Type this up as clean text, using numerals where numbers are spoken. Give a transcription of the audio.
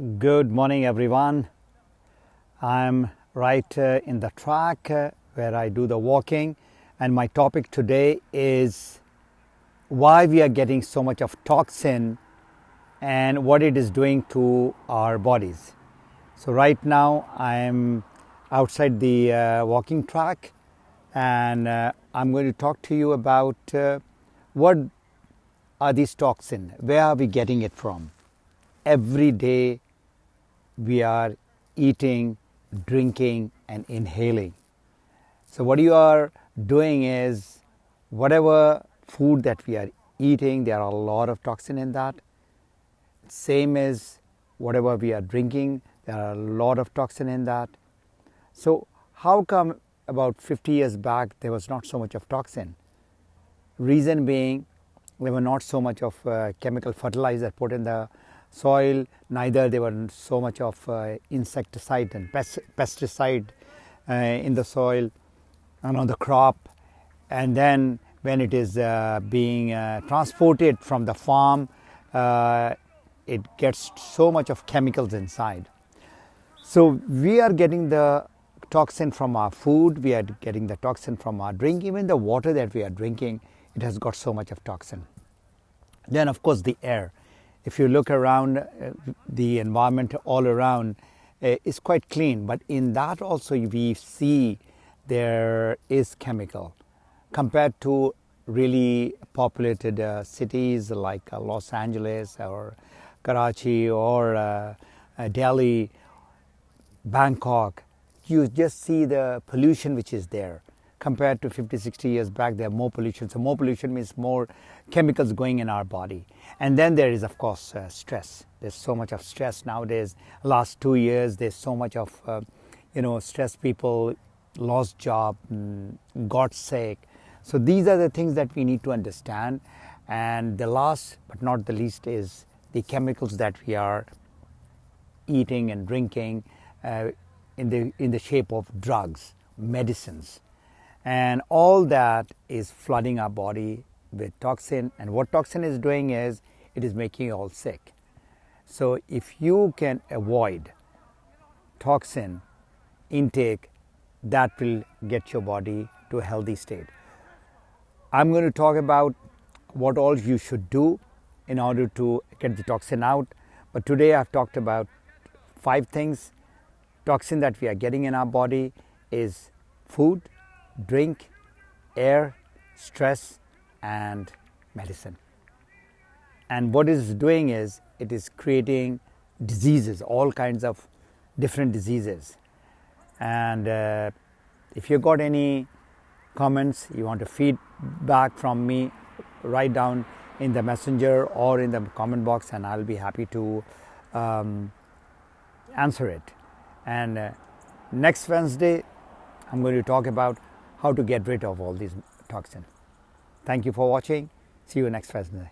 Good morning, everyone. I'm right in the track where I do the walking, and my topic today is why we are getting so much of toxin and what it is doing to our bodies. So, right now, I'm outside the walking track, and I'm going to talk to you about what are these toxins, where are we getting it from? Every day we are eating, drinking, and inhaling. So, what you are doing is whatever food that we are eating, there are a lot of toxin in that. Same as whatever we are drinking, there are a lot of toxin in that. So, how come about 50 years back there was not so much of toxin? Reason being, there were not so much of chemical fertilizer put in the soil, neither there were so much of insecticide and pesticide in the soil and on the crop. And then when it is being transported from the farm, it gets so much of chemicals inside. So we are getting the toxin from our food, we are getting the toxin from our drink, even the water that we are drinking, it has got so much of toxin. Then of course the air. If you look around, the environment all around is quite clean, but in that also we see there is chemical compared to really populated cities like Los Angeles or Karachi or Delhi, Bangkok. You just see the pollution which is there. Compared to 50, 60 years back, there are more pollution. So more pollution means more chemicals going in our body. And then there is, of course, stress. There's so much of stress nowadays. Last 2 years, there's so much of, stress. People lost job, got sick. So these are the things that we need to understand. And the last but not the least is the chemicals that we are eating and drinking in the shape of drugs, medicines. And all that is flooding our body with toxin. And what toxin is doing is, it is making you all sick. So if you can avoid toxin intake, that will get your body to a healthy state. I'm going to talk about what all you should do in order to get the toxin out. But today I've talked about 5 things. Toxin that we are getting in our body is food, drink, air, stress, and medicine. And what it is doing is, it is creating diseases, all kinds of different diseases. And if you got any comments, you want to feedback from me, write down in the messenger or in the comment box, and I'll be happy to answer it. And next Wednesday, I'm going to talk about how to get rid of all these toxins. Thank you for watching. See you next Wednesday.